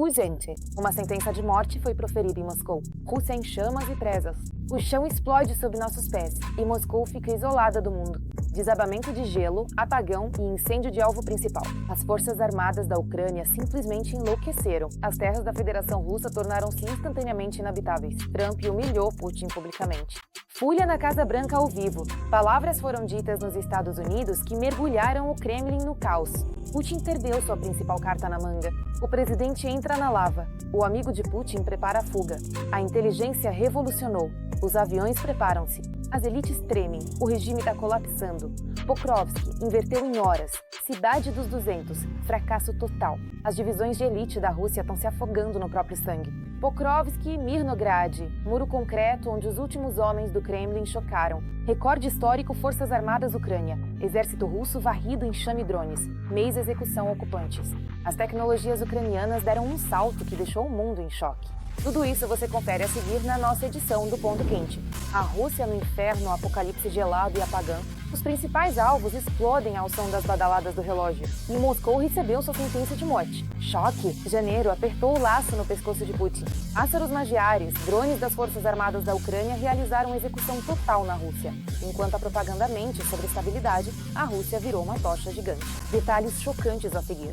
Urgente. Uma sentença de morte foi proferida em Moscou. Rússia em chamas e presas. O chão explode sob nossos pés e Moscou fica isolada do mundo. Desabamento de gelo, apagão e incêndio de alvo principal. As forças armadas da Ucrânia simplesmente enlouqueceram. As terras da Federação Russa tornaram-se instantaneamente inabitáveis. Trump humilhou Putin publicamente. Fúria na Casa Branca ao vivo. Palavras foram ditas nos Estados Unidos que mergulharam o Kremlin no caos. Putin perdeu sua principal carta na manga. O presidente entra na lava. O amigo de Putin prepara a fuga. A inteligência revolucionou. Os aviões preparam-se. As elites tremem. O regime está colapsando. Pokrovsky inverteu em horas. Cidade dos 200. Fracasso total. As divisões de elite da Rússia estão se afogando no próprio sangue. Pokrovsky, Mirnograd. Muro concreto onde os últimos homens do Kremlin chocaram. Recorde histórico Forças Armadas Ucrânia. Exército russo varrido em chame-drones. Mês execução ocupantes. As tecnologias ucranianas deram um salto que deixou o mundo em choque. Tudo isso você confere a seguir na nossa edição do Ponto Quente. A Rússia no inferno, apocalipse gelado e apagão. Os principais alvos explodem ao som das badaladas do relógio. E Moscou recebeu sua sentença de morte. Choque! Janeiro apertou o laço no pescoço de Putin. Pássaros magiares, drones das Forças Armadas da Ucrânia realizaram execução total na Rússia. Enquanto a propaganda mente sobre estabilidade, a Rússia virou uma tocha gigante. Detalhes chocantes a seguir.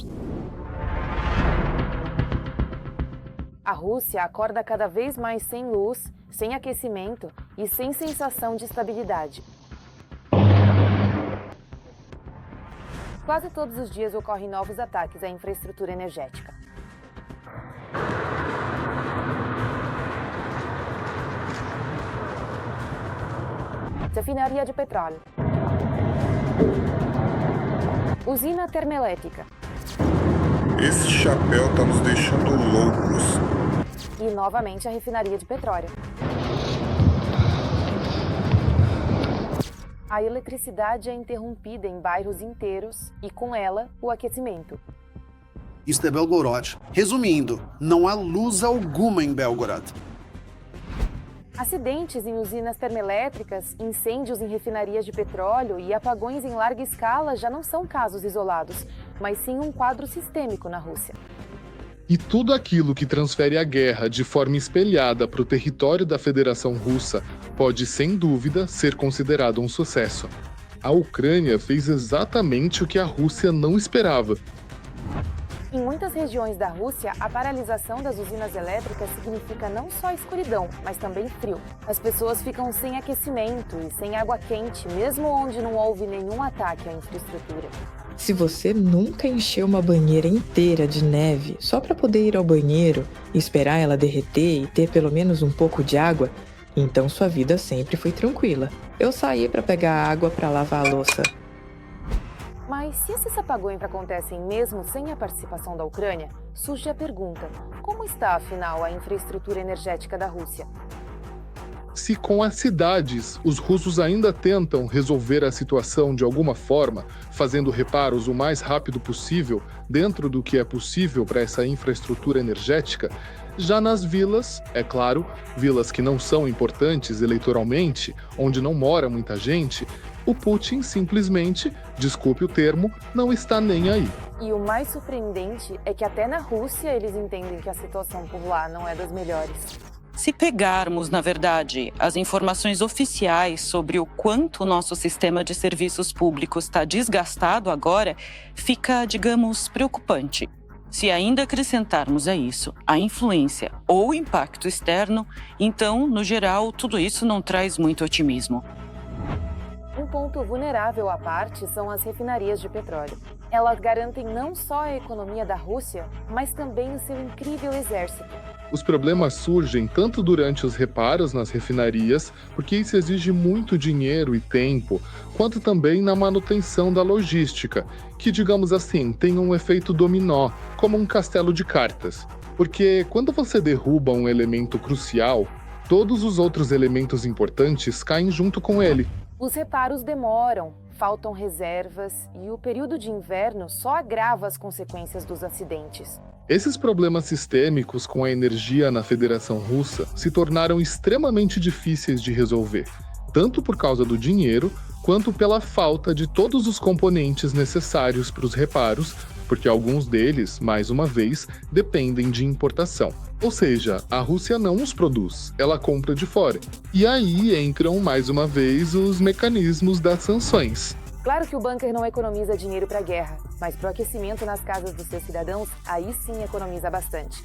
A Rússia acorda cada vez mais sem luz, sem aquecimento e sem sensação de estabilidade. Quase todos os dias ocorrem novos ataques à infraestrutura energética. Refinaria de petróleo. Usina termoelétrica. Esse chapéu tá nos deixando loucos. E novamente a refinaria de petróleo. A eletricidade é interrompida em bairros inteiros e, com ela, o aquecimento. Isto é Belgorod. Resumindo, não há luz alguma em Belgorod. Acidentes em usinas termoelétricas, incêndios em refinarias de petróleo e apagões em larga escala já não são casos isolados, mas sim um quadro sistêmico na Rússia. E tudo aquilo que transfere a guerra de forma espelhada para o território da Federação Russa pode, sem dúvida, ser considerado um sucesso. A Ucrânia fez exatamente o que a Rússia não esperava. Em muitas regiões da Rússia, a paralisação das usinas elétricas significa não só escuridão, mas também frio. As pessoas ficam sem aquecimento e sem água quente, mesmo onde não houve nenhum ataque à infraestrutura. Se você nunca encheu uma banheira inteira de neve só para poder ir ao banheiro, esperar ela derreter e ter pelo menos um pouco de água, então sua vida sempre foi tranquila. Eu saí para pegar água para lavar a louça. Mas se esses apagões acontecem mesmo sem a participação da Ucrânia, surge a pergunta: como está, afinal, a infraestrutura energética da Rússia? Se com as cidades os russos ainda tentam resolver a situação de alguma forma, fazendo reparos o mais rápido possível, dentro do que é possível para essa infraestrutura energética, já nas vilas, é claro, vilas que não são importantes eleitoralmente, onde não mora muita gente, o Putin simplesmente, desculpe o termo, não está nem aí. E o mais surpreendente é que até na Rússia eles entendem que a situação por lá não é das melhores. Se pegarmos, na verdade, as informações oficiais sobre o quanto o nosso sistema de serviços públicos está desgastado agora, fica, digamos, preocupante. Se ainda acrescentarmos a isso a influência ou impacto externo, então, no geral, tudo isso não traz muito otimismo. Um ponto vulnerável à parte são as refinarias de petróleo. Elas garantem não só a economia da Rússia, mas também o seu incrível exército. Os problemas surgem tanto durante os reparos nas refinarias, porque isso exige muito dinheiro e tempo, quanto também na manutenção da logística, que, digamos assim, tem um efeito dominó, como um castelo de cartas. Porque quando você derruba um elemento crucial, todos os outros elementos importantes caem junto com ele. Os reparos demoram, faltam reservas e o período de inverno só agrava as consequências dos acidentes. Esses problemas sistêmicos com a energia na Federação Russa se tornaram extremamente difíceis de resolver, tanto por causa do dinheiro, quanto pela falta de todos os componentes necessários para os reparos, porque alguns deles, mais uma vez, dependem de importação. Ou seja, a Rússia não os produz, ela compra de fora. E aí entram, mais uma vez, os mecanismos das sanções. Claro que o bunker não economiza dinheiro para a guerra, mas para o aquecimento nas casas dos seus cidadãos, aí sim economiza bastante.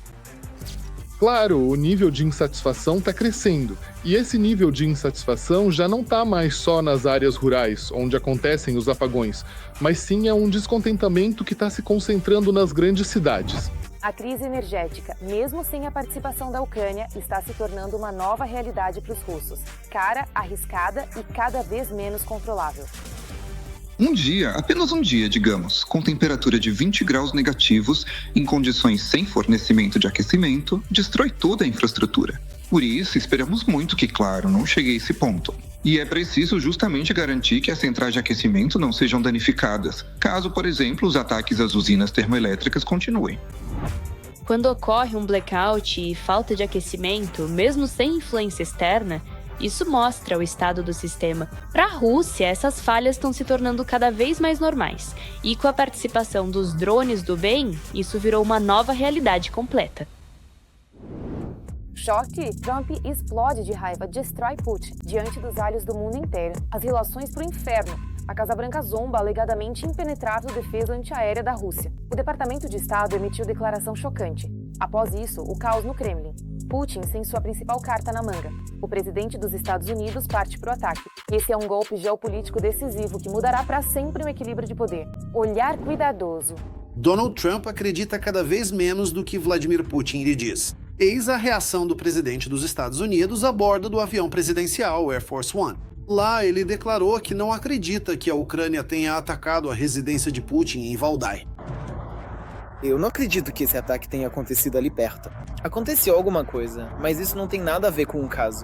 Claro, o nível de insatisfação está crescendo, e esse nível de insatisfação já não está mais só nas áreas rurais, onde acontecem os apagões, mas sim é um descontentamento que está se concentrando nas grandes cidades. A crise energética, mesmo sem a participação da Ucrânia, está se tornando uma nova realidade para os russos, cara, arriscada e cada vez menos controlável. Um dia, apenas um dia, digamos, com temperatura de 20 graus negativos, em condições sem fornecimento de aquecimento, destrói toda a infraestrutura. Por isso, esperamos muito que, claro, não chegue a esse ponto. E é preciso justamente garantir que as centrais de aquecimento não sejam danificadas, caso, por exemplo, os ataques às usinas termoelétricas continuem. Quando ocorre um blackout e falta de aquecimento, mesmo sem influência externa, isso mostra o estado do sistema. Para a Rússia, essas falhas estão se tornando cada vez mais normais. E com a participação dos drones do bem, isso virou uma nova realidade completa. Choque, Trump explode de raiva, destrói Putin diante dos olhos do mundo inteiro. As relações pro inferno. A Casa Branca zomba a alegadamente impenetrável defesa antiaérea da Rússia. O Departamento de Estado emitiu declaração chocante. Após isso, o caos no Kremlin. Putin sem sua principal carta na manga. O presidente dos Estados Unidos parte para o ataque. Esse é um golpe geopolítico decisivo que mudará para sempre o equilíbrio de poder. Olhar cuidadoso. Donald Trump acredita cada vez menos do que Vladimir Putin lhe diz. Eis a reação do presidente dos Estados Unidos a bordo do avião presidencial Air Force One. Lá, ele declarou que não acredita que a Ucrânia tenha atacado a residência de Putin em Valdai. Eu não acredito que esse ataque tenha acontecido ali perto. Aconteceu alguma coisa, mas isso não tem nada a ver com o caso.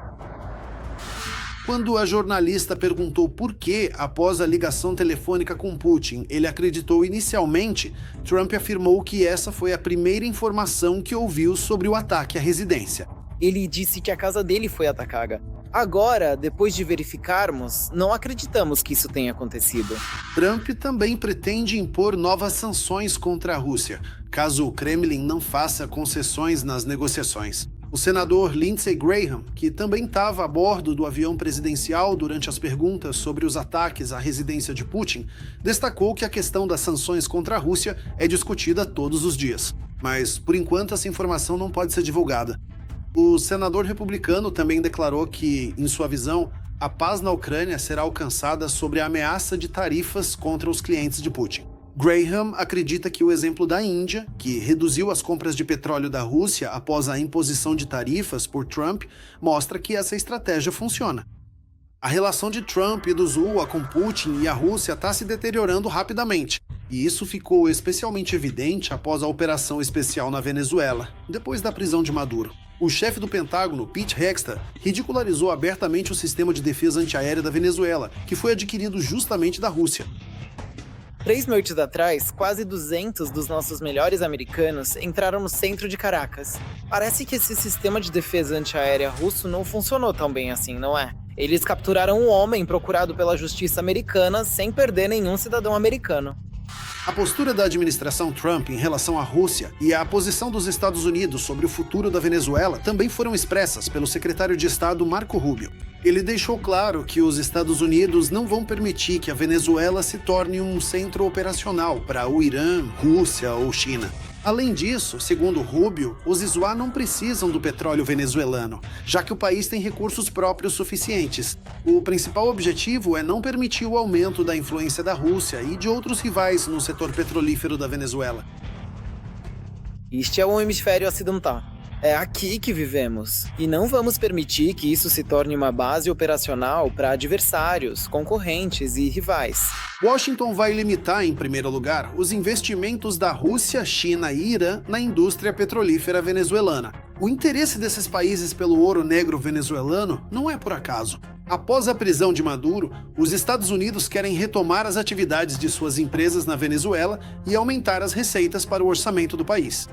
Quando a jornalista perguntou por que, após a ligação telefônica com Putin, ele acreditou inicialmente, Trump afirmou que essa foi a primeira informação que ouviu sobre o ataque à residência. Ele disse que a casa dele foi atacada. Agora, depois de verificarmos, não acreditamos que isso tenha acontecido. Trump também pretende impor novas sanções contra a Rússia, caso o Kremlin não faça concessões nas negociações. O senador Lindsey Graham, que também estava a bordo do avião presidencial durante as perguntas sobre os ataques à residência de Putin, destacou que a questão das sanções contra a Rússia é discutida todos os dias. Mas, por enquanto, essa informação não pode ser divulgada. O senador republicano também declarou que, em sua visão, a paz na Ucrânia será alcançada sobre a ameaça de tarifas contra os clientes de Putin. Graham acredita que o exemplo da Índia, que reduziu as compras de petróleo da Rússia após a imposição de tarifas por Trump, mostra que essa estratégia funciona. A relação de Trump e do Zula com Putin e a Rússia está se deteriorando rapidamente, e isso ficou especialmente evidente após a operação especial na Venezuela, depois da prisão de Maduro. O chefe do Pentágono, Pete Hegseth, ridicularizou abertamente o sistema de defesa antiaérea da Venezuela, que foi adquirido justamente da Rússia. 3 noites atrás, quase 200 dos nossos melhores americanos entraram no centro de Caracas. Parece que esse sistema de defesa antiaérea russo não funcionou tão bem assim, não é? Eles capturaram um homem procurado pela justiça americana sem perder nenhum cidadão americano. A postura da administração Trump em relação à Rússia e a posição dos Estados Unidos sobre o futuro da Venezuela também foram expressas pelo secretário de Estado Marco Rubio. Ele deixou claro que os Estados Unidos não vão permitir que a Venezuela se torne um centro operacional para o Irã, Rússia ou China. Além disso, segundo Rubio, os ISWA não precisam do petróleo venezuelano, já que o país tem recursos próprios suficientes. O principal objetivo é não permitir o aumento da influência da Rússia e de outros rivais no setor petrolífero da Venezuela. Este é o hemisfério ocidental. É aqui que vivemos. E não vamos permitir que isso se torne uma base operacional para adversários, concorrentes e rivais. Washington vai limitar, em primeiro lugar, os investimentos da Rússia, China e Irã na indústria petrolífera venezuelana. O interesse desses países pelo ouro negro venezuelano não é por acaso. Após a prisão de Maduro, os Estados Unidos querem retomar as atividades de suas empresas na Venezuela e aumentar as receitas para o orçamento do país.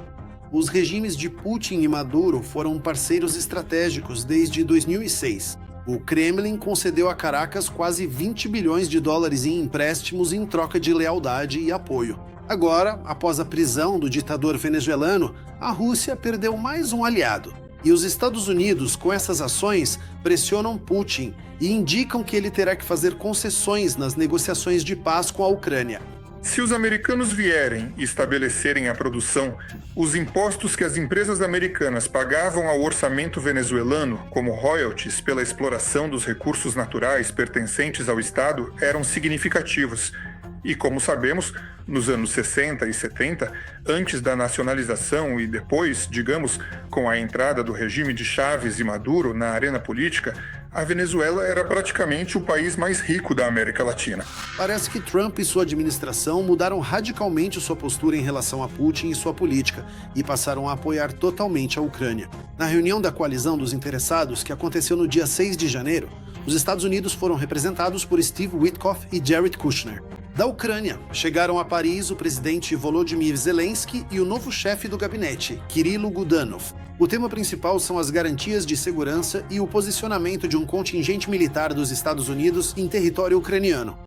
Os regimes de Putin e Maduro foram parceiros estratégicos desde 2006. O Kremlin concedeu a Caracas quase 20 bilhões de dólares em empréstimos em troca de lealdade e apoio. Agora, após a prisão do ditador venezuelano, a Rússia perdeu mais um aliado. E os Estados Unidos, com essas ações, pressionam Putin e indicam que ele terá que fazer concessões nas negociações de paz com a Ucrânia. Se os americanos vierem e estabelecerem a produção, os impostos que as empresas americanas pagavam ao orçamento venezuelano, como royalties pela exploração dos recursos naturais pertencentes ao Estado, eram significativos. E como sabemos, nos anos 60 e 70, antes da nacionalização e depois, digamos, com a entrada do regime de Chávez e Maduro na arena política, a Venezuela era praticamente o país mais rico da América Latina. Parece que Trump e sua administração mudaram radicalmente sua postura em relação a Putin e sua política e passaram a apoiar totalmente a Ucrânia. Na reunião da coalizão dos interessados, que aconteceu no dia 6 de janeiro, os Estados Unidos foram representados por Steve Witkoff e Jared Kushner. Da Ucrânia, chegaram a Paris o presidente Volodymyr Zelensky e o novo chefe do gabinete, Kirilo Gudanov. O tema principal são as garantias de segurança e o posicionamento de um contingente militar dos Estados Unidos em território ucraniano.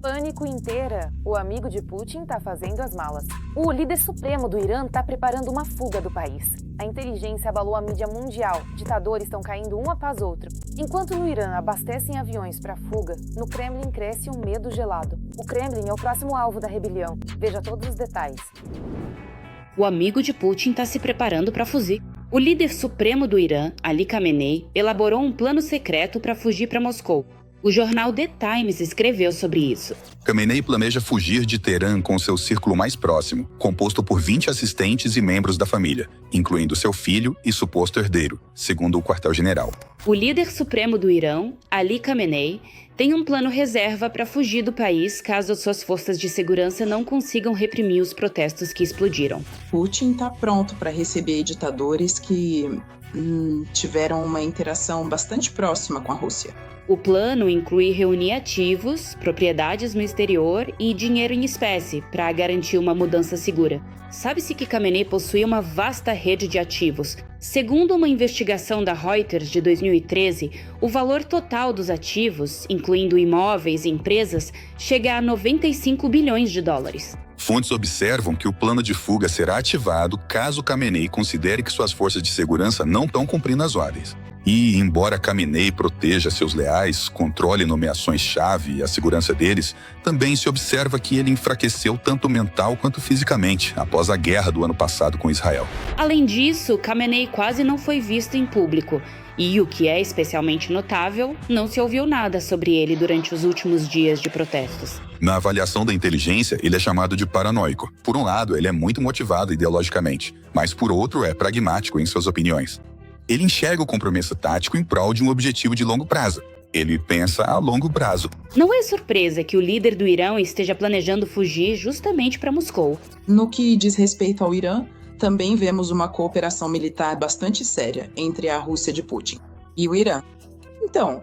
Pânico inteira. O amigo de Putin está fazendo as malas. O líder supremo do Irã está preparando uma fuga do país. A inteligência abalou a mídia mundial. Ditadores estão caindo um após outro. Enquanto no Irã abastecem aviões para fuga, no Kremlin cresce um medo gelado. O Kremlin é o próximo alvo da rebelião. Veja todos os detalhes. O amigo de Putin está se preparando para fugir. O líder supremo do Irã, Ali Khamenei, elaborou um plano secreto para fugir para Moscou. O jornal The Times escreveu sobre isso. Khamenei planeja fugir de Teherã com seu círculo mais próximo, composto por 20 assistentes e membros da família, incluindo seu filho e suposto herdeiro, segundo o quartel-general. O líder supremo do Irã, Ali Khamenei, tem um plano reserva para fugir do país caso suas forças de segurança não consigam reprimir os protestos que explodiram. Putin está pronto para receber ditadores que tiveram uma interação bastante próxima com a Rússia. O plano inclui reunir ativos, propriedades no exterior e dinheiro em espécie para garantir uma mudança segura. Sabe-se que Khamenei possui uma vasta rede de ativos. Segundo uma investigação da Reuters de 2013, o valor total dos ativos, incluindo imóveis e empresas, chega a 95 bilhões de dólares. Fontes observam que o plano de fuga será ativado caso Khamenei considere que suas forças de segurança não estão cumprindo as ordens. E, embora Khamenei proteja seus leais, controle nomeações-chave e a segurança deles, também se observa que ele enfraqueceu tanto mental quanto fisicamente após a guerra do ano passado com Israel. Além disso, Khamenei quase não foi visto em público. E, o que é especialmente notável, não se ouviu nada sobre ele durante os últimos dias de protestos. Na avaliação da inteligência, ele é chamado de paranoico. Por um lado, ele é muito motivado ideologicamente, mas por outro, é pragmático em suas opiniões. Ele enxerga o compromisso tático em prol de um objetivo de longo prazo. Ele pensa a longo prazo. Não é surpresa que o líder do Irã esteja planejando fugir justamente para Moscou. No que diz respeito ao Irã, também vemos uma cooperação militar bastante séria entre a Rússia de Putin e o Irã. Então,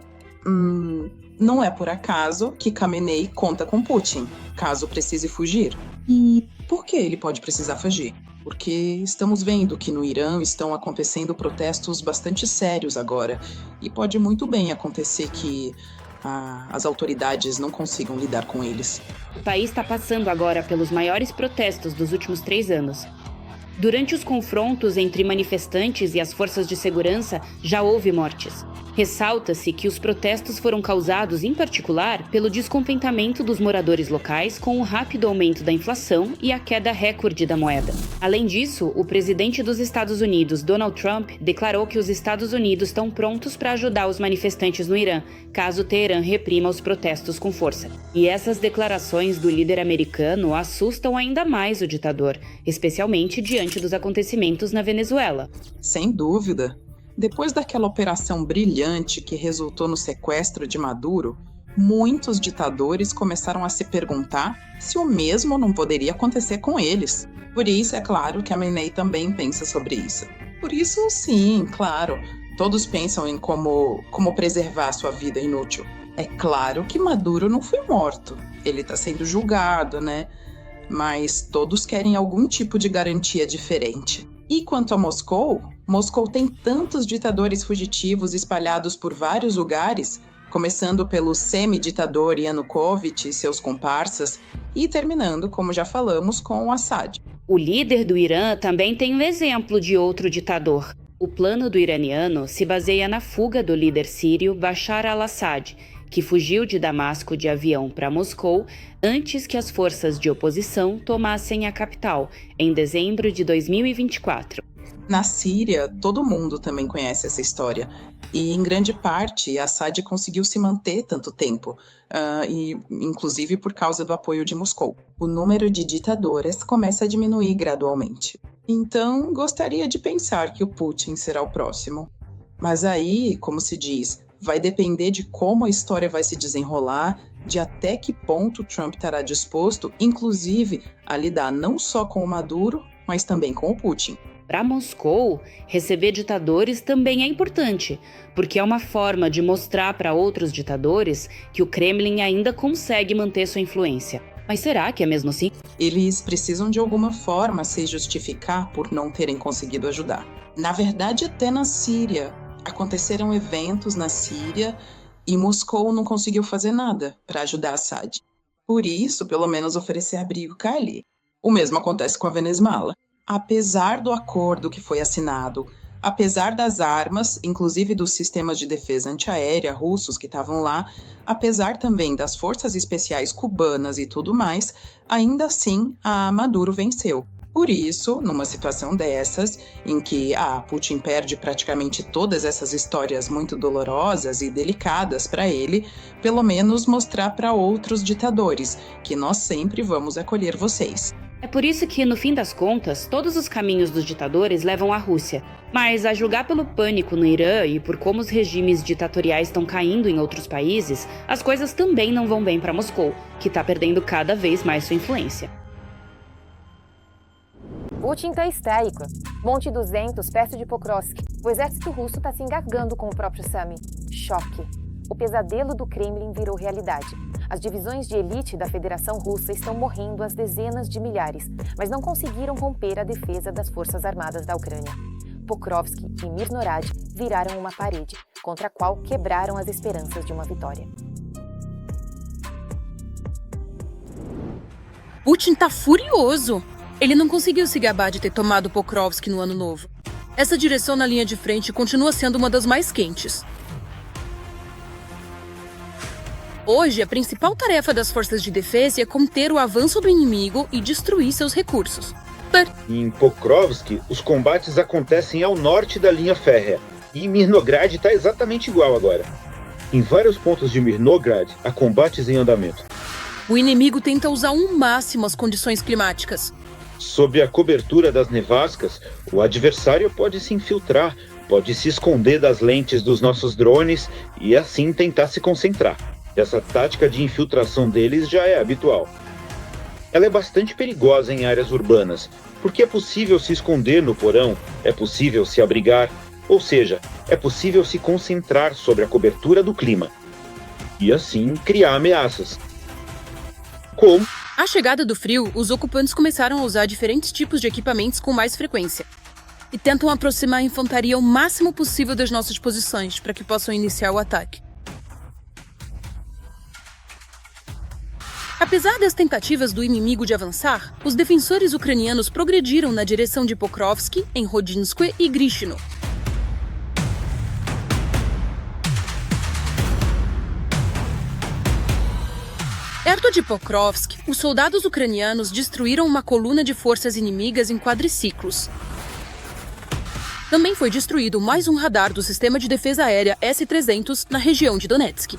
não é por acaso que Khamenei conta com Putin, caso precise fugir. E por que ele pode precisar fugir? Porque estamos vendo que no Irã estão acontecendo protestos bastante sérios agora. E pode muito bem acontecer que as autoridades não consigam lidar com eles. O país está passando agora pelos maiores protestos dos últimos 3 anos. Durante os confrontos entre manifestantes e as forças de segurança, já houve mortes. Ressalta-se que os protestos foram causados, em particular, pelo descontentamento dos moradores locais com o rápido aumento da inflação e a queda recorde da moeda. Além disso, o presidente dos Estados Unidos, Donald Trump, declarou que os Estados Unidos estão prontos para ajudar os manifestantes no Irã, caso Teherã reprima os protestos com força. E essas declarações do líder americano assustam ainda mais o ditador, especialmente diante dos acontecimentos na Venezuela. Sem dúvida. Depois daquela operação brilhante que resultou no sequestro de Maduro, muitos ditadores começaram a se perguntar se o mesmo não poderia acontecer com eles. Por isso, é claro que Khamenei também pensa sobre isso. Por isso, sim, claro, todos pensam em como preservar sua vida inútil. É claro que Maduro não foi morto, ele está sendo julgado, né? Mas todos querem algum tipo de garantia diferente. E quanto a Moscou tem tantos ditadores fugitivos espalhados por vários lugares começando pelo semi-ditador Yanukovych e seus comparsas e terminando, como já falamos, com o Assad. O líder do Irã também tem um exemplo de outro ditador. O plano do iraniano se baseia na fuga do líder sírio Bashar al-Assad, que fugiu de Damasco de avião para Moscou antes que as forças de oposição tomassem a capital, em dezembro de 2024. Na Síria, todo mundo também conhece essa história. E, em grande parte, Assad conseguiu se manter tanto tempo, e inclusive por causa do apoio de Moscou. O número de ditadoras começa a diminuir gradualmente. Então, gostaria de pensar que o Putin será o próximo. Mas aí, como se diz, vai depender de como a história vai se desenrolar, de até que ponto Trump estará disposto, inclusive, a lidar não só com o Maduro, mas também com o Putin. Para Moscou, receber ditadores também é importante, porque é uma forma de mostrar para outros ditadores que o Kremlin ainda consegue manter sua influência. Mas será que é mesmo assim? Eles precisam de alguma forma se justificar por não terem conseguido ajudar. Na verdade, até na Síria. Aconteceram eventos na Síria e Moscou não conseguiu fazer nada para ajudar Assad. Por isso, pelo menos oferecer abrigo cá ali. O mesmo acontece com a Venezuela. Apesar do acordo que foi assinado, apesar das armas, inclusive dos sistemas de defesa antiaérea russos que estavam lá, apesar também das forças especiais cubanas e tudo mais, ainda assim a Maduro venceu. Por isso, numa situação dessas, em que Putin perde praticamente todas essas histórias muito dolorosas e delicadas para ele, pelo menos mostrar para outros ditadores que nós sempre vamos acolher vocês. É por isso que, no fim das contas, todos os caminhos dos ditadores levam à Rússia. Mas, a julgar pelo pânico no Irã e por como os regimes ditatoriais estão caindo em outros países, as coisas também não vão bem para Moscou, que está perdendo cada vez mais sua influência. Putin tá histérico. Monte 200 perto de Pokrovsk. O exército russo está se engasgando com o próprio Sami. Choque. O pesadelo do Kremlin virou realidade. As divisões de elite da Federação Russa estão morrendo às dezenas de milhares, mas não conseguiram romper a defesa das forças armadas da Ucrânia. Pokrovsk e Mirnorad viraram uma parede, contra a qual quebraram as esperanças de uma vitória. Putin tá furioso! Ele não conseguiu se gabar de ter tomado Pokrovsk no ano novo. Essa direção na linha de frente continua sendo uma das mais quentes. Hoje, a principal tarefa das forças de defesa é conter o avanço do inimigo e destruir seus recursos. Em Pokrovsk, os combates acontecem ao norte da linha férrea, e Mirnograd está exatamente igual agora. Em vários pontos de Mirnograd, há combates em andamento. O inimigo tenta usar ao máximo as condições climáticas. Sob a cobertura das nevascas, o adversário pode se infiltrar, pode se esconder das lentes dos nossos drones e assim tentar se concentrar. Essa tática de infiltração deles já é habitual. Ela é bastante perigosa em áreas urbanas, porque é possível se esconder no porão, é possível se abrigar, ou seja, é possível se concentrar sobre a cobertura do clima. E assim criar ameaças. Como? À chegada do frio, os ocupantes começaram a usar diferentes tipos de equipamentos com mais frequência. E tentam aproximar a infantaria o máximo possível das nossas posições, para que possam iniciar o ataque. Apesar das tentativas do inimigo de avançar, os defensores ucranianos progrediram na direção de Pokrovsk, em Rodinskoe e Grishino. Perto de Pokrovsk, os soldados ucranianos destruíram uma coluna de forças inimigas em quadriciclos. Também foi destruído mais um radar do sistema de defesa aérea S-300 na região de Donetsk.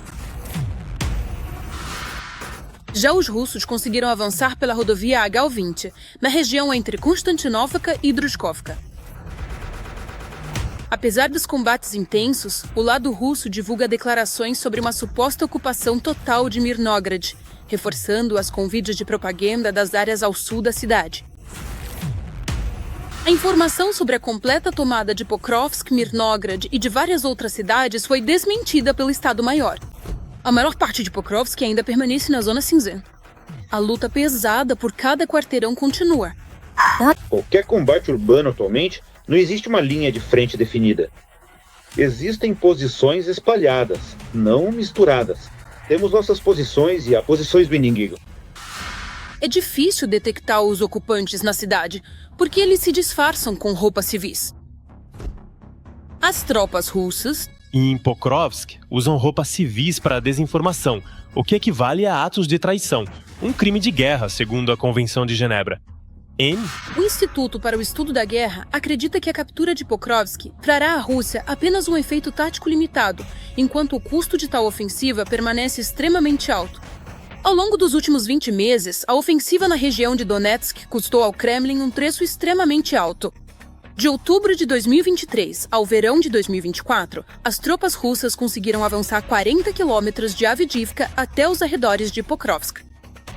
Já os russos conseguiram avançar pela rodovia H-20, na região entre Konstantinovka e Druzhkovka. Apesar dos combates intensos, o lado russo divulga declarações sobre uma suposta ocupação total de Mirnograd, reforçando-as com vídeos de propaganda das áreas ao sul da cidade. A informação sobre a completa tomada de Pokrovsk, Mirnograd e de várias outras cidades foi desmentida pelo Estado-Maior. A maior parte de Pokrovsk ainda permanece na zona cinzenta. A luta pesada por cada quarteirão continua. Qualquer combate urbano atualmente, não existe uma linha de frente definida. Existem posições espalhadas, não misturadas. Temos nossas posições e as posições do inimigo. É difícil detectar os ocupantes na cidade, porque eles se disfarçam com roupas civis. As tropas russas... em Pokrovsk, usam roupas civis para a desinformação, o que equivale a atos de traição, um crime de guerra, segundo a Convenção de Genebra. O Instituto para o Estudo da Guerra acredita que a captura de Pokrovsk trará à Rússia apenas um efeito tático limitado, enquanto o custo de tal ofensiva permanece extremamente alto. Ao longo dos últimos 20 meses, a ofensiva na região de Donetsk custou ao Kremlin um preço extremamente alto. De outubro de 2023 ao verão de 2024, as tropas russas conseguiram avançar 40 quilômetros de Avdiivka até os arredores de Pokrovsk,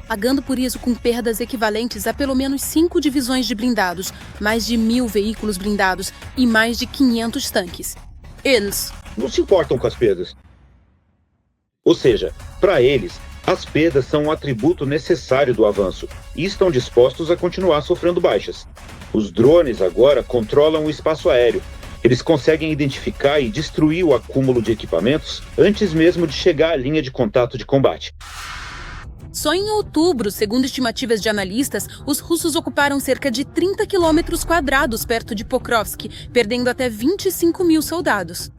pagando por isso com perdas equivalentes a pelo menos 5 divisões de blindados, mais de 1.000 veículos blindados e mais de 500 tanques. Eles não se importam com as perdas. Ou seja, para eles, as perdas são um atributo necessário do avanço e estão dispostos a continuar sofrendo baixas. Os drones agora controlam o espaço aéreo. Eles conseguem identificar e destruir o acúmulo de equipamentos antes mesmo de chegar à linha de contato de combate. Só em outubro, segundo estimativas de analistas, os russos ocuparam cerca de 30 quilômetros quadrados perto de Pokrovsk, perdendo até 25.000 soldados.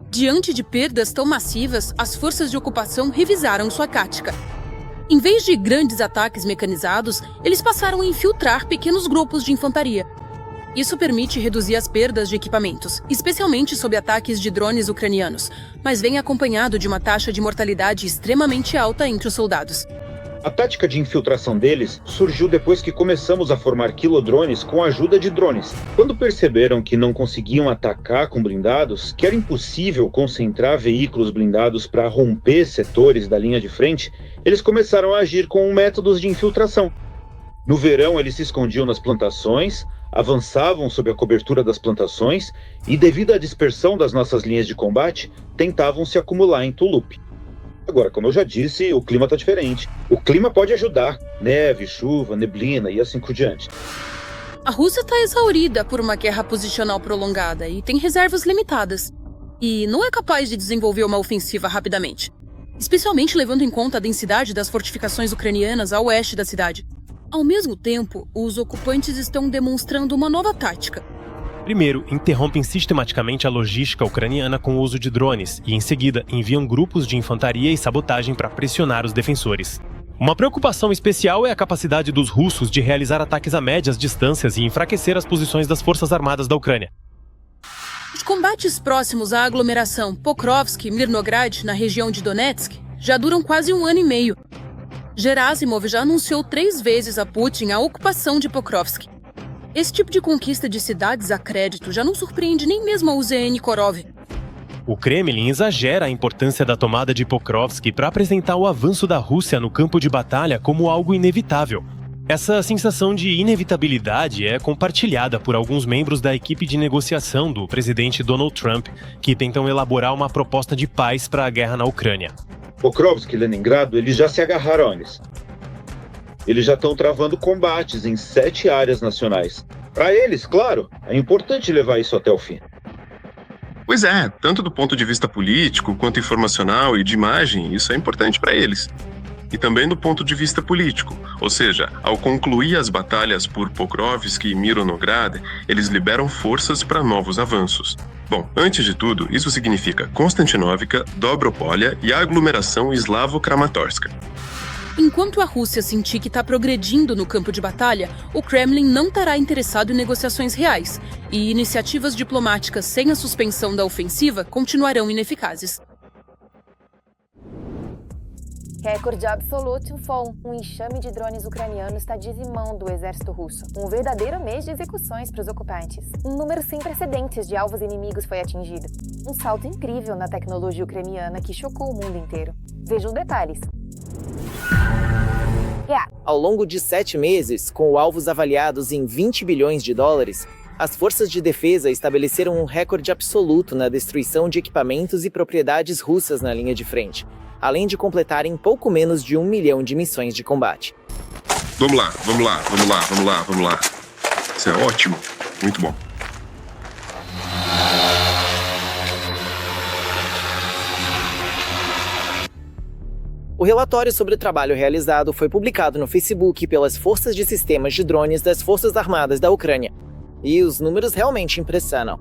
Diante de perdas tão massivas, as forças de ocupação revisaram sua tática. Em vez de grandes ataques mecanizados, eles passaram a infiltrar pequenos grupos de infantaria. Isso permite reduzir as perdas de equipamentos, especialmente sob ataques de drones ucranianos, mas vem acompanhado de uma taxa de mortalidade extremamente alta entre os soldados. A tática de infiltração deles surgiu depois que começamos a formar quilodrones com a ajuda de drones. Quando perceberam que não conseguiam atacar com blindados, que era impossível concentrar veículos blindados para romper setores da linha de frente, eles começaram a agir com métodos de infiltração. No verão, eles se escondiam nas plantações, avançavam sob a cobertura das plantações e, devido à dispersão das nossas linhas de combate, tentavam se acumular em Tulup. Agora, como eu já disse, o clima está diferente. O clima pode ajudar. Neve, chuva, neblina e assim por diante. A Rússia está exaurida por uma guerra posicional prolongada e tem reservas limitadas. E não é capaz de desenvolver uma ofensiva rapidamente, especialmente levando em conta a densidade das fortificações ucranianas a oeste da cidade. Ao mesmo tempo, os ocupantes estão demonstrando uma nova tática. Primeiro, interrompem sistematicamente a logística ucraniana com o uso de drones e, em seguida, enviam grupos de infantaria e sabotagem para pressionar os defensores. Uma preocupação especial é a capacidade dos russos de realizar ataques a médias distâncias e enfraquecer as posições das forças armadas da Ucrânia. Os combates próximos à aglomeração Pokrovsk e Mirnograd, na região de Donetsk, já duram quase 1 ano e meio. Gerasimov já anunciou 3 vezes a Putin a ocupação de Pokrovsk. Esse tipo de conquista de cidades a crédito já não surpreende nem mesmo a UZN Korov. O Kremlin exagera a importância da tomada de Pokrovsk para apresentar o avanço da Rússia no campo de batalha como algo inevitável. Essa sensação de inevitabilidade é compartilhada por alguns membros da equipe de negociação do presidente Donald Trump, que tentam elaborar uma proposta de paz para a guerra na Ucrânia. Pokrovsk e Leningrado, eles já se agarraram a eles. Eles já estão travando combates em 7 áreas nacionais. Para eles, claro, é importante levar isso até o fim. Pois é, tanto do ponto de vista político, quanto informacional e de imagem, isso é importante para eles. E também do ponto de vista político, ou seja, ao concluir as batalhas por Pokrovsk e Mirnograd, eles liberam forças para novos avanços. Bom, antes de tudo, isso significa Konstantinovka, Dobropolya e a aglomeração Slavo-Kramatorsk. Enquanto a Rússia sentir que está progredindo no campo de batalha, o Kremlin não estará interessado em negociações reais, e iniciativas diplomáticas sem a suspensão da ofensiva continuarão ineficazes. Recorde absoluto um enxame de drones ucranianos está dizimando o exército russo. Um verdadeiro mês de execuções para os ocupantes. Um número sem precedentes de alvos inimigos foi atingido. Um salto incrível na tecnologia ucraniana que chocou o mundo inteiro. Vejam detalhes. Ao longo de 7 meses, com alvos avaliados em 20 bilhões de dólares, as forças de defesa estabeleceram um recorde absoluto na destruição de equipamentos e propriedades russas na linha de frente, além de completarem pouco menos de 1 milhão de missões de combate. Vamos lá. Isso é ótimo. Muito bom. relatório sobre o trabalho realizado foi publicado no Facebook pelas Forças de Sistemas de Drones das Forças Armadas da Ucrânia. E os números realmente impressionam.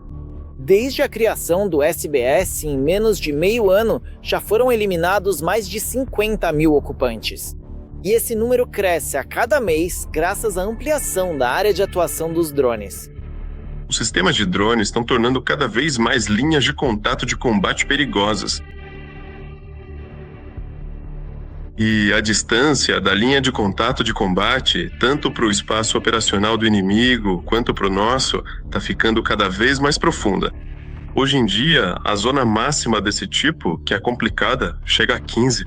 Desde a criação do SBS, em menos de meio ano, já foram eliminados mais de 50 mil ocupantes. E esse número cresce a cada mês graças à ampliação da área de atuação dos drones. Os sistemas de drones estão tornando cada vez mais linhas de contato de combate perigosas. E a distância da linha de contato de combate, tanto para o espaço operacional do inimigo quanto para o nosso, está ficando cada vez mais profunda. Hoje em dia, a zona máxima desse tipo, que é complicada, chega a 15.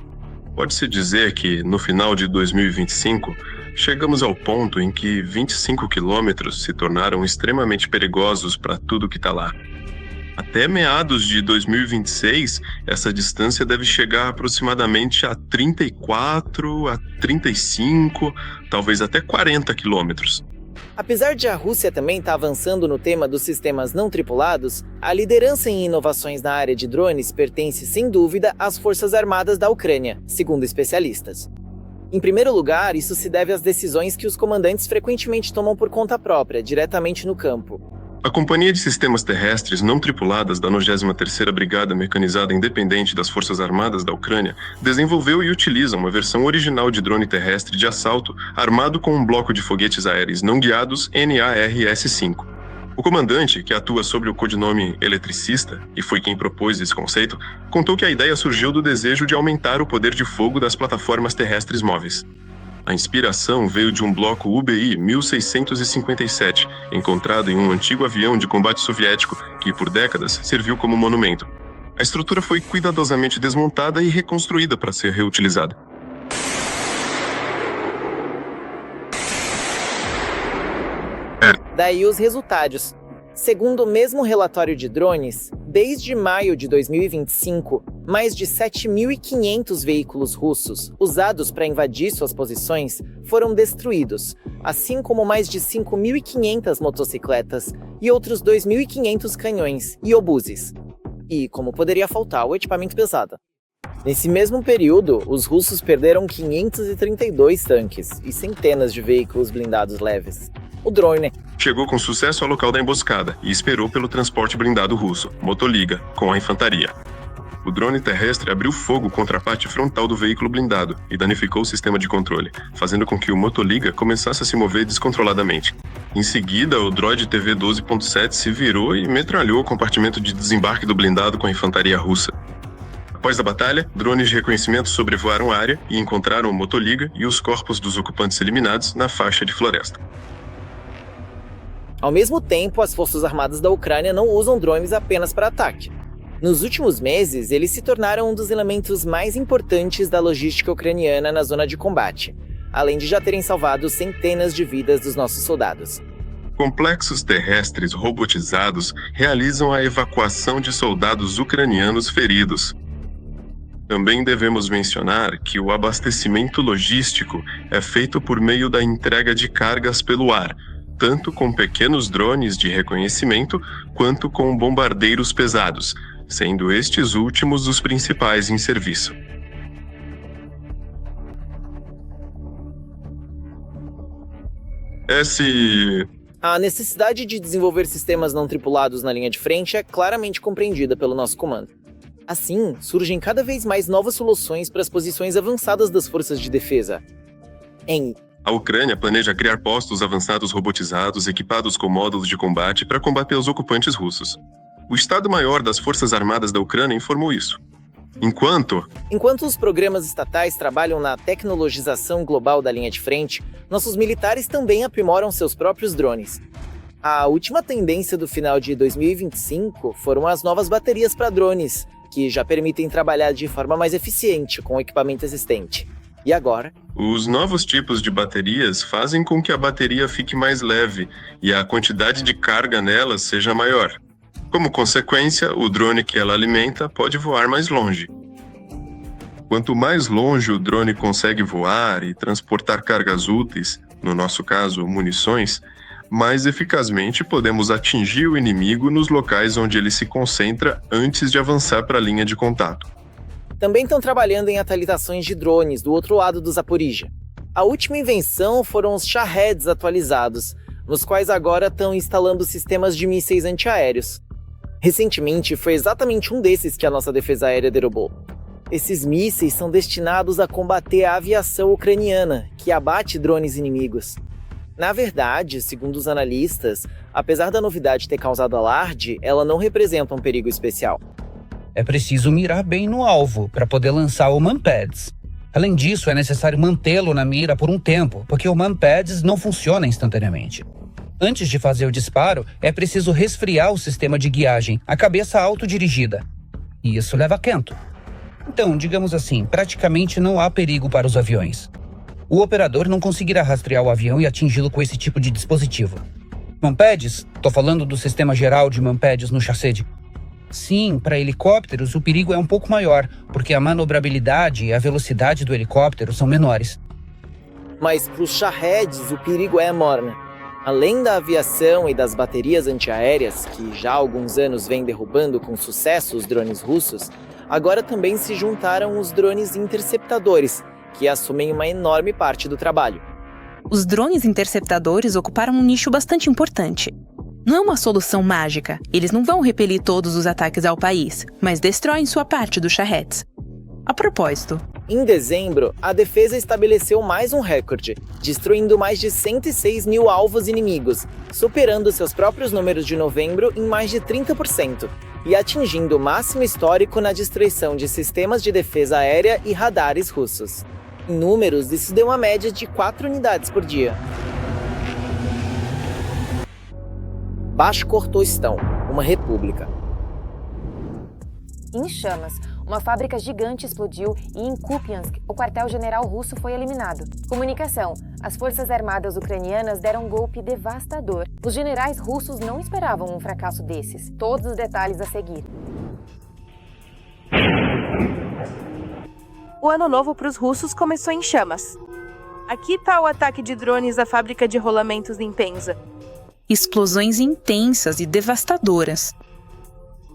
Pode-se dizer que, no final de 2025, chegamos ao ponto em que 25 quilômetros se tornaram extremamente perigosos para tudo que está lá. Até meados de 2026, essa distância deve chegar aproximadamente a 34, a 35, talvez até 40 quilômetros. Apesar de a Rússia também estar avançando no tema dos sistemas não tripulados, a liderança em inovações na área de drones pertence sem dúvida às Forças Armadas da Ucrânia, segundo especialistas. Em primeiro lugar, isso se deve às decisões que os comandantes frequentemente tomam por conta própria, diretamente no campo. A Companhia de Sistemas Terrestres Não Tripuladas da 93ª Brigada Mecanizada Independente das Forças Armadas da Ucrânia desenvolveu e utiliza uma versão original de drone terrestre de assalto armado com um bloco de foguetes aéreos não guiados NARS-5. O comandante, que atua sob o codinome Eletricista, e foi quem propôs esse conceito, contou que a ideia surgiu do desejo de aumentar o poder de fogo das plataformas terrestres móveis. A inspiração veio de um bloco UBI 1657, encontrado em um antigo avião de combate soviético que, por décadas, serviu como monumento. A estrutura foi cuidadosamente desmontada e reconstruída para ser reutilizada. Daí os resultados. Segundo o mesmo relatório de drones, desde maio de 2025, mais de 7.500 veículos russos, usados para invadir suas posições, foram destruídos, assim como mais de 5.500 motocicletas e outros 2.500 canhões e obuses. E, como poderia faltar, o equipamento pesado. Nesse mesmo período, os russos perderam 532 tanques e centenas de veículos blindados leves. O drone chegou com sucesso ao local da emboscada e esperou pelo transporte blindado russo, Motoliga, com a infantaria. O drone terrestre abriu fogo contra a parte frontal do veículo blindado e danificou o sistema de controle, fazendo com que o Motoliga começasse a se mover descontroladamente. Em seguida, o droid TV-12.7 se virou e metralhou o compartimento de desembarque do blindado com a infantaria russa. Após a batalha, drones de reconhecimento sobrevoaram a área e encontraram o Motoliga e os corpos dos ocupantes eliminados na faixa de floresta. Ao mesmo tempo, as Forças Armadas da Ucrânia não usam drones apenas para ataque. Nos últimos meses, eles se tornaram um dos elementos mais importantes da logística ucraniana na zona de combate, além de já terem salvado centenas de vidas dos nossos soldados. Complexos terrestres robotizados realizam a evacuação de soldados ucranianos feridos. Também devemos mencionar que o abastecimento logístico é feito por meio da entrega de cargas pelo ar, tanto com pequenos drones de reconhecimento quanto com bombardeiros pesados, sendo estes últimos os principais em serviço. A necessidade de desenvolver sistemas não tripulados na linha de frente é claramente compreendida pelo nosso comando. Assim, surgem cada vez mais novas soluções para as posições avançadas das forças de defesa. A Ucrânia planeja criar postos avançados robotizados equipados com módulos de combate para combater os ocupantes russos. O Estado-Maior das Forças Armadas da Ucrânia informou isso. Enquanto os programas estatais trabalham na tecnologização global da linha de frente, nossos militares também aprimoram seus próprios drones. A última tendência do final de 2025 foram as novas baterias para drones, que já permitem trabalhar de forma mais eficiente com o equipamento existente. E agora? Os novos tipos de baterias fazem com que a bateria fique mais leve e a quantidade de carga nela seja maior. Como consequência, o drone que ela alimenta pode voar mais longe. Quanto mais longe o drone consegue voar e transportar cargas úteis, no nosso caso, munições, mais eficazmente podemos atingir o inimigo nos locais onde ele se concentra antes de avançar para a linha de contato. Também estão trabalhando em atualizações de drones do outro lado do Zaporizhia. A última invenção foram os Shaheds atualizados, nos quais agora estão instalando sistemas de mísseis antiaéreos. Recentemente, foi exatamente um desses que a nossa defesa aérea derrubou. Esses mísseis são destinados a combater a aviação ucraniana, que abate drones inimigos. Na verdade, segundo os analistas, apesar da novidade ter causado alarde, ela não representa um perigo especial. É preciso mirar bem no alvo para poder lançar o MANPADS. Além disso, é necessário mantê-lo na mira por um tempo, porque o MANPADS não funciona instantaneamente. Antes de fazer o disparo, é preciso resfriar o sistema de guiagem, a cabeça autodirigida. E isso leva tempo. Então, digamos assim, praticamente não há perigo para os aviões. O operador não conseguirá rastrear o avião e atingi-lo com esse tipo de dispositivo. MANPADS? Tô falando do sistema geral de MANPADS no chassi. Sim, para helicópteros o perigo é um pouco maior, porque a manobrabilidade e a velocidade do helicóptero são menores. Mas para os Shaheds o perigo é enorme. Além da aviação e das baterias antiaéreas, que já há alguns anos vem derrubando com sucesso os drones russos, agora também se juntaram os drones interceptadores, que assumem uma enorme parte do trabalho. Os drones interceptadores ocuparam um nicho bastante importante. Não é uma solução mágica, eles não vão repelir todos os ataques ao país, mas destroem sua parte dos Shaheds. A propósito, em dezembro, a defesa estabeleceu mais um recorde, destruindo mais de 106 mil alvos inimigos, superando seus próprios números de novembro em mais de 30%, e atingindo o máximo histórico na destruição de sistemas de defesa aérea e radares russos. Em números, isso deu uma média de 4 unidades por dia. Bashkortostão, uma república. Em chamas, uma fábrica gigante explodiu e em Kupiansk, o quartel-general russo foi eliminado. Comunicação. As forças armadas ucranianas deram um golpe devastador. Os generais russos não esperavam um fracasso desses. Todos os detalhes a seguir. O ano novo para os russos começou em chamas. Aqui está o ataque de drones da fábrica de rolamentos em Penza. Explosões intensas e devastadoras.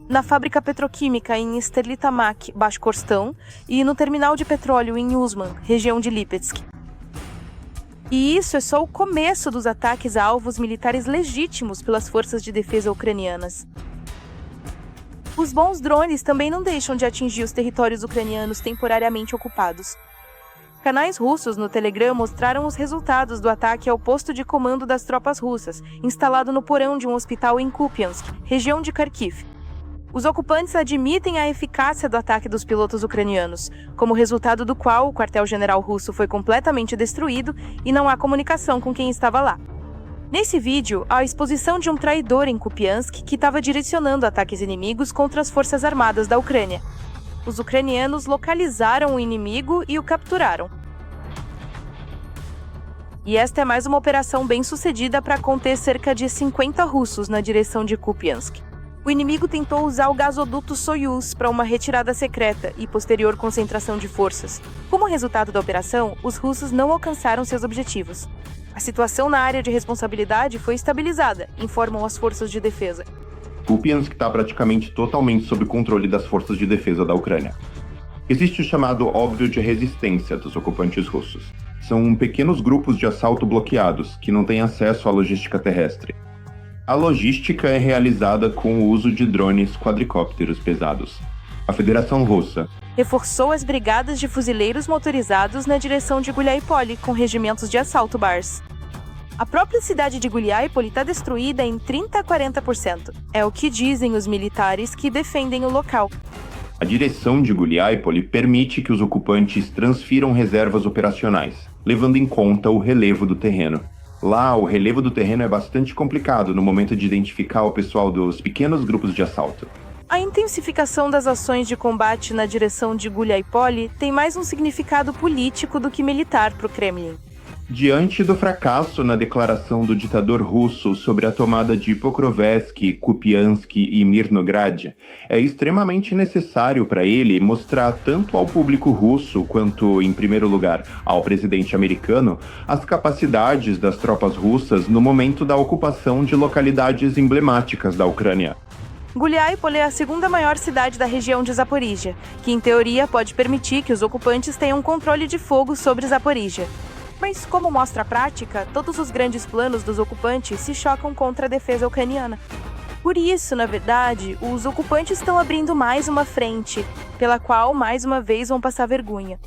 Na fábrica petroquímica em Sterlitamak, Bashkortostão, e no terminal de petróleo em Usman, região de Lipetsk. E isso é só o começo dos ataques a alvos militares legítimos pelas forças de defesa ucranianas. Os bons drones também não deixam de atingir os territórios ucranianos temporariamente ocupados. Canais russos no Telegram mostraram os resultados do ataque ao posto de comando das tropas russas, instalado no porão de um hospital em Kupiansk, região de Kharkiv. Os ocupantes admitem a eficácia do ataque dos pilotos ucranianos, como resultado do qual o quartel-general russo foi completamente destruído e não há comunicação com quem estava lá. Nesse vídeo, há a exposição de um traidor em Kupiansk que estava direcionando ataques inimigos contra as forças armadas da Ucrânia. Os ucranianos localizaram o inimigo e o capturaram. E esta é mais uma operação bem-sucedida para conter cerca de 50 russos na direção de Kupiansk. O inimigo tentou usar o gasoduto Soyuz para uma retirada secreta e posterior concentração de forças. Como resultado da operação, os russos não alcançaram seus objetivos. A situação na área de responsabilidade foi estabilizada, informam as forças de defesa. Kupiansk está praticamente totalmente sob controle das forças de defesa da Ucrânia. Existe o chamado óbvio de resistência dos ocupantes russos. São pequenos grupos de assalto bloqueados, que não têm acesso à logística terrestre. A logística é realizada com o uso de drones quadricópteros pesados. A Federação Russa reforçou as brigadas de fuzileiros motorizados na direção de Guliáipole com regimentos de assalto Bars. A própria cidade de Guliáipole está destruída em 30 a 40%. É o que dizem os militares que defendem o local. A direção de Guliáipole permite que os ocupantes transfiram reservas operacionais, levando em conta o relevo do terreno. Lá, o relevo do terreno é bastante complicado no momento de identificar o pessoal dos pequenos grupos de assalto. A intensificação das ações de combate na direção de Guliáipole tem mais um significado político do que militar para o Kremlin. Diante do fracasso na declaração do ditador russo sobre a tomada de Pokrovsk, Kupiansk e Mirnograd, é extremamente necessário para ele mostrar tanto ao público russo quanto, em primeiro lugar, ao presidente americano, as capacidades das tropas russas no momento da ocupação de localidades emblemáticas da Ucrânia. Guliápole é a segunda maior cidade da região de Zaporíjia, que em teoria pode permitir que os ocupantes tenham controle de fogo sobre Zaporíjia. Mas, como mostra a prática, todos os grandes planos dos ocupantes se chocam contra a defesa ucraniana. Por isso, na verdade, os ocupantes estão abrindo mais uma frente, pela qual mais uma vez vão passar vergonha.